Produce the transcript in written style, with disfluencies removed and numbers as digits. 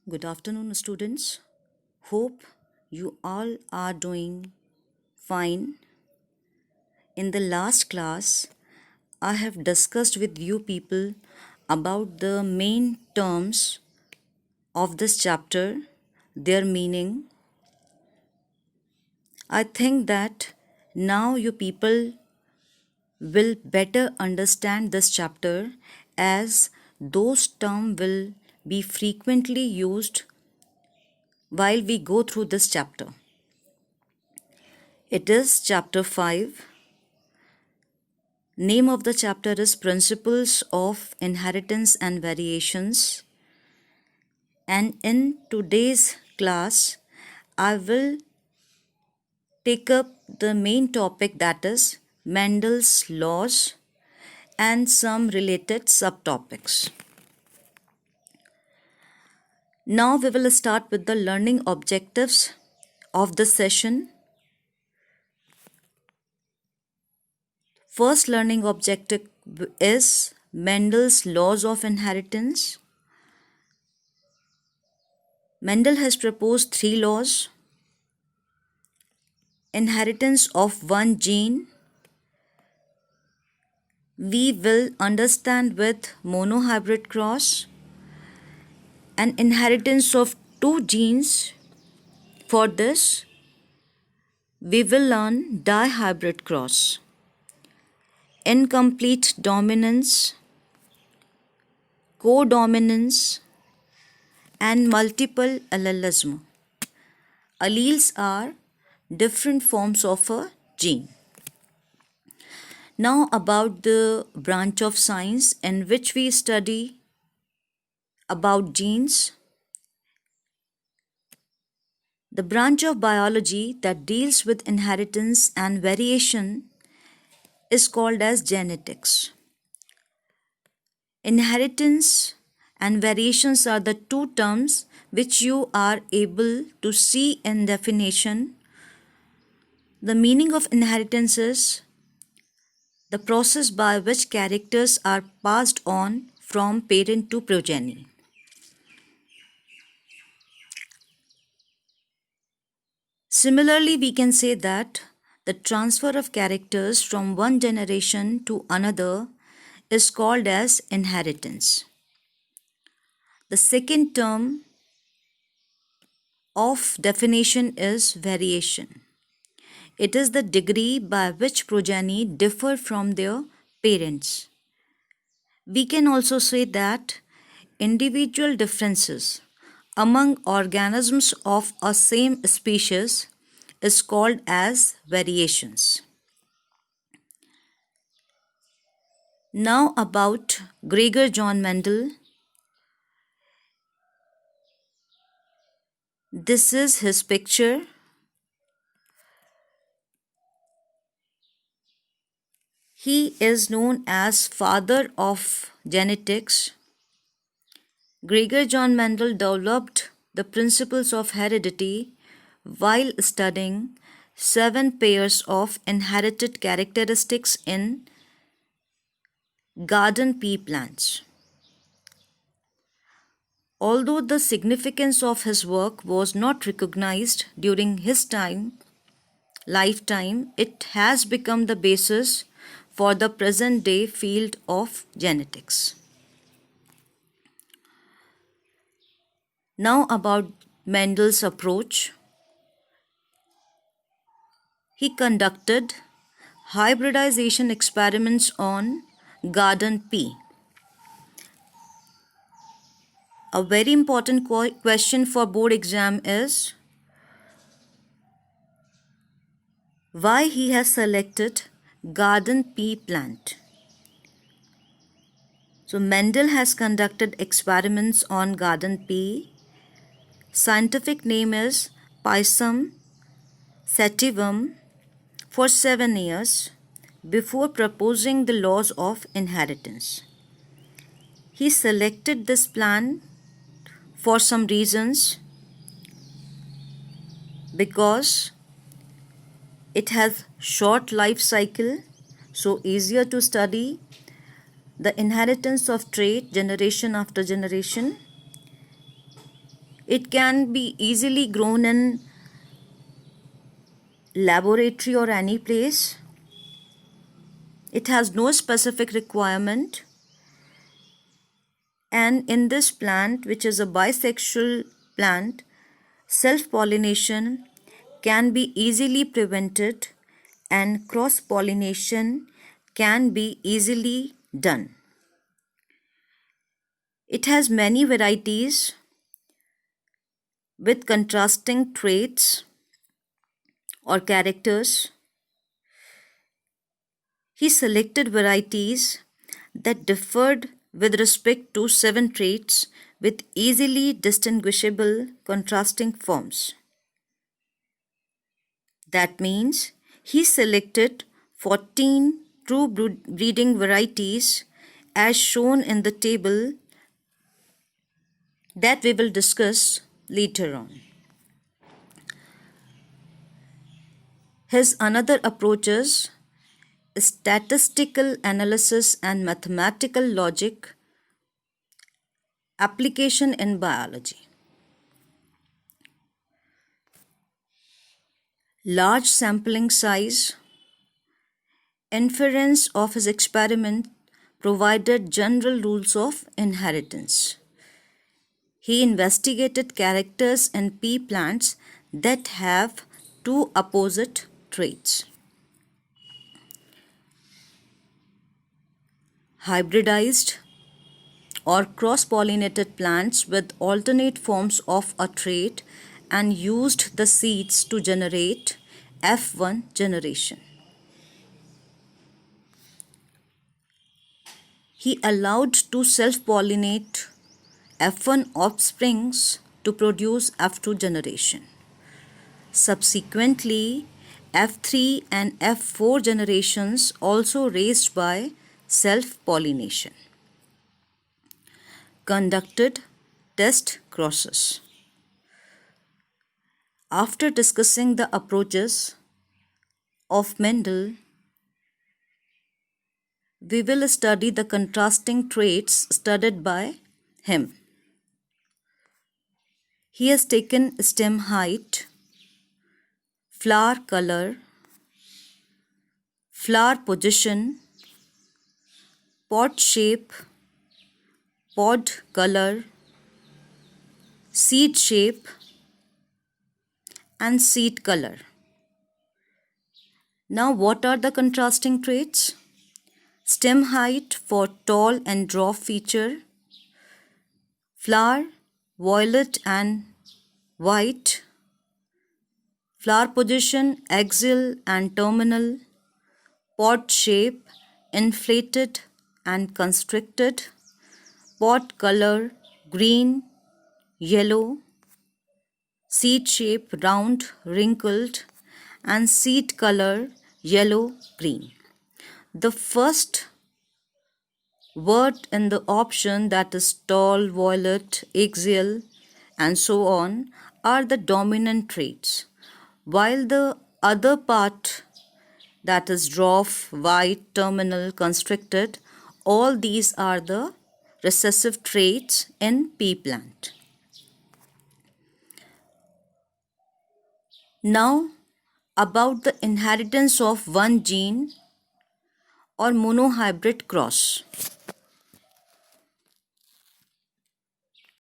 Good afternoon, students. Hope you all are doing fine. In the last class, I have discussed with you people about the main terms of this chapter, their meaning. I think that now you people will better understand this chapter as those terms will be frequently used while we go through this chapter. It is chapter 5. Name of the chapter is Principles of Inheritance and Variations. And in today's class, I will take up the main topic, that is Mendel's laws and some related subtopics. Now we will start with the learning objectives of the session. First learning objective is Mendel's laws of inheritance. Mendel has proposed 3 laws: inheritance of one gene, we will understand with monohybrid cross, and inheritance of 2 genes. For this, we will learn dihybrid cross, incomplete dominance, codominance, and multiple allelism. Alleles are different forms of a gene. Now about the branch of science in which we study about genes. The branch of biology that deals with inheritance and variation is called as genetics. Inheritance and variations are the two terms which you are able to see in definition. The meaning of inheritance is the process by which characters are passed on from parent to progeny. Similarly, we can say that the transfer of characters from one generation to another is called as inheritance. The second term of definition is variation. It is the degree by which progeny differ from their parents. We can also say that individual differences among organisms of a same species is called as variations. Now about Gregor John Mendel. This is his picture. He is known as father of genetics. Gregor John Mendel developed the principles of heredity while studying 7 pairs of inherited characteristics in garden pea plants. Although the significance of his work was not recognized during his lifetime, it has become the basis for the present day field of genetics. Now about Mendel's approach. He conducted hybridization experiments on garden pea. A very important question for board exam is why he has selected garden pea plant. So Mendel has conducted experiments on garden pea. Scientific name is Pisum sativum for 7 years before proposing the laws of inheritance. He selected this plant for some reasons, because it has short life cycle, so easier to study, the inheritance of trait generation after generation, It can be easily grown in laboratory or any place. It has no specific requirement. And in this plant, which is a bisexual plant, self-pollination can be easily prevented and cross-pollination can be easily done. It has many varieties with contrasting traits or characters. He selected varieties that differed with respect to 7 traits with easily distinguishable contrasting forms. That means he selected 14 true breeding varieties as shown in the table that we will discuss later on. His another approaches statistical analysis and mathematical logic application in biology. Large sampling size, inference of his experiment provided general rules of inheritance. He investigated characters in pea plants that have 2 opposite traits. Hybridized or cross-pollinated plants with alternate forms of a trait and used the seeds to generate F1 generation. He allowed to self-pollinate F1 offsprings to produce F2 generation. Subsequently, F3 and F4 generations also raised by self-pollination. Conducted test crosses. After discussing the approaches of Mendel, we will study the contrasting traits studied by him. He has taken stem height, flower color, flower position, pod shape, pod color, seed shape, and seed color. Now, what are the contrasting traits? Stem height for tall and dwarf feature, flower violet and white, flower position axial and terminal, pod shape inflated and constricted, pod color green, yellow, seed shape round, wrinkled, and seed color yellow green. The first word in the option, that is tall, violet, axial, and so on, are the dominant traits, while the other part, that is dwarf, white, terminal, constricted, all these are the recessive traits in pea plant. Now, about the inheritance of one gene or monohybrid cross.